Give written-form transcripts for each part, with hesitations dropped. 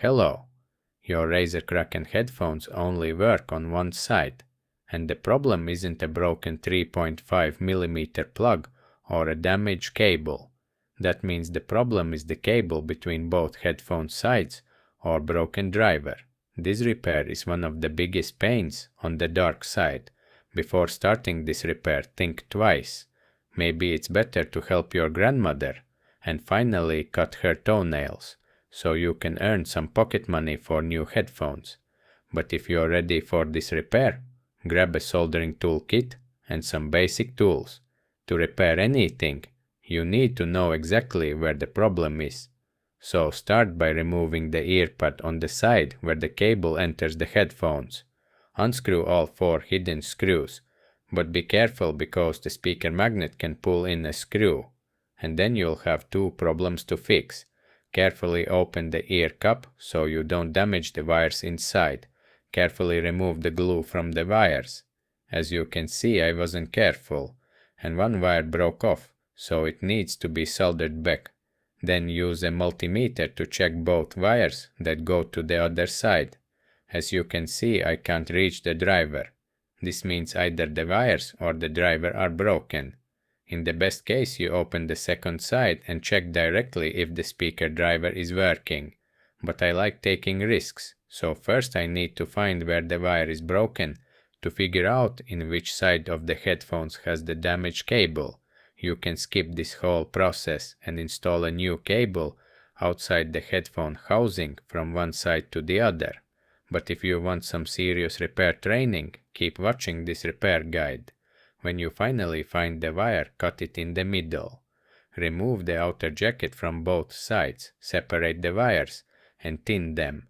Hello, your Razer Kraken headphones only work on one side, and the problem isn't a broken 3.5mm plug or a damaged cable. That means the problem is the cable between both headphone sides or broken driver. This repair is one of the biggest pains on the dark side. Before starting this repair, think twice. Maybe it's better to help your grandmother and finally cut her toenails, so you can earn some pocket money for new headphones. But if you're ready for this repair, grab a soldering tool kit and some basic tools. To repair anything, you need to know exactly where the problem is. So start by removing the earbud on the side where the cable enters the headphones. Unscrew all 4 hidden screws, but be careful because the speaker magnet can pull in a screw, and then you'll have 2 problems to fix. Carefully open the ear cup so you don't damage the wires inside. Carefully remove the glue from the wires. As you can see, I wasn't careful, and one wire broke off, so it needs to be soldered back. Then use a multimeter to check both wires that go to the other side. As you can see, I can't reach the driver. This means either the wires or the driver are broken. In the best case, you open the second side and check directly if the speaker driver is working. But I like taking risks, so first I need to find where the wire is broken to figure out in which side of the headphones has the damaged cable. You can skip this whole process and install a new cable outside the headphone housing from one side to the other. But if you want some serious repair training, keep watching this repair guide. When you finally find the wire, cut it in the middle. Remove the outer jacket from both sides, separate the wires, and tin them.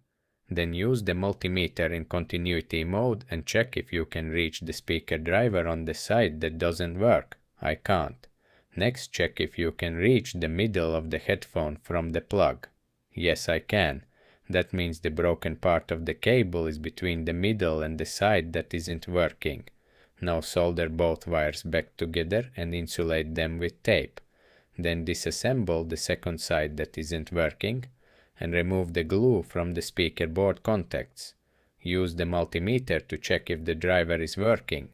Then use the multimeter in continuity mode and check if you can reach the speaker driver on the side that doesn't work. I can't. Next, check if you can reach the middle of the headphone from the plug. Yes, I can. That means the broken part of the cable is between the middle and the side that isn't working. Now solder both wires back together and insulate them with tape. Then disassemble the second side that isn't working and remove the glue from the speaker board contacts. Use the multimeter to check if the driver is working.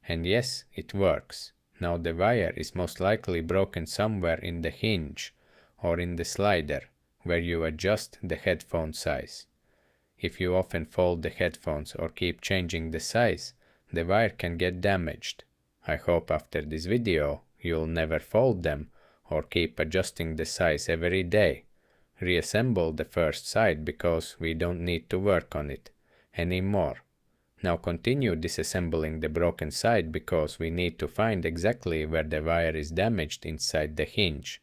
And yes, it works. Now the wire is most likely broken somewhere in the hinge or in the slider where you adjust the headphone size. If you often fold the headphones or keep changing the size, the wire can get damaged. I hope after this video you'll never fold them or keep adjusting the size every day. Reassemble the first side because we don't need to work on it anymore. Now continue disassembling the broken side because we need to find exactly where the wire is damaged inside the hinge.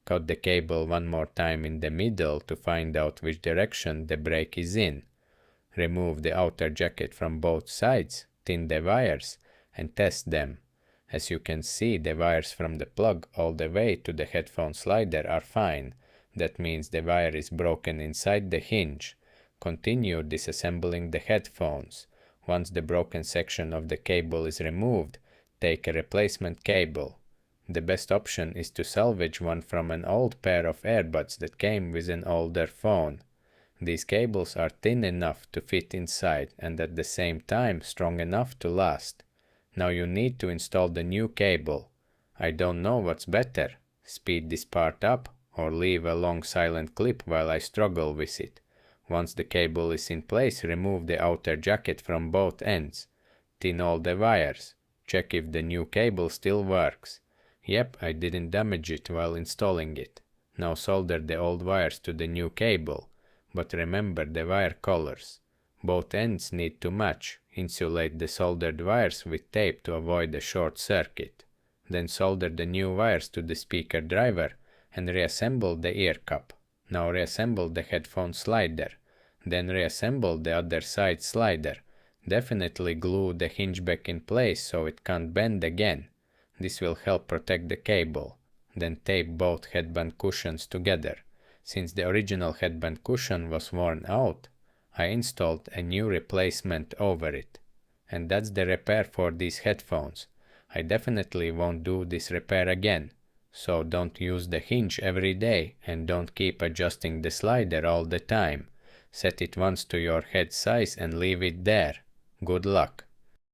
Cut the cable one more time in the middle to find out which direction the brake is in. Remove the outer jacket from both sides, tin the wires, and test them. As you can see, the wires from the plug all the way to the headphone slider are fine. That means the wire is broken inside the hinge. Continue disassembling the headphones. Once the broken section of the cable is removed, take a replacement cable. The best option is to salvage one from an old pair of earbuds that came with an older phone. These cables are thin enough to fit inside and at the same time strong enough to last. Now you need to install the new cable. I don't know what's better, speed this part up or leave a long silent clip while I struggle with it. Once the cable is in place, remove the outer jacket from both ends. Tin all the wires. Check if the new cable still works. Yep, I didn't damage it while installing it. Now solder the old wires to the new cable. But remember the wire colors. Both ends need to match. Insulate the soldered wires with tape to avoid a short circuit. Then solder the new wires to the speaker driver and reassemble the ear cup. Now reassemble the headphone slider. Then reassemble the other side slider. Definitely glue the hinge back in place so it can't bend again. This will help protect the cable. Then tape both headband cushions together. Since the original headband cushion was worn out, I installed a new replacement over it. And that's the repair for these headphones. I definitely won't do this repair again. So don't use the hinge every day and don't keep adjusting the slider all the time. Set it once to your head size and leave it there. Good luck!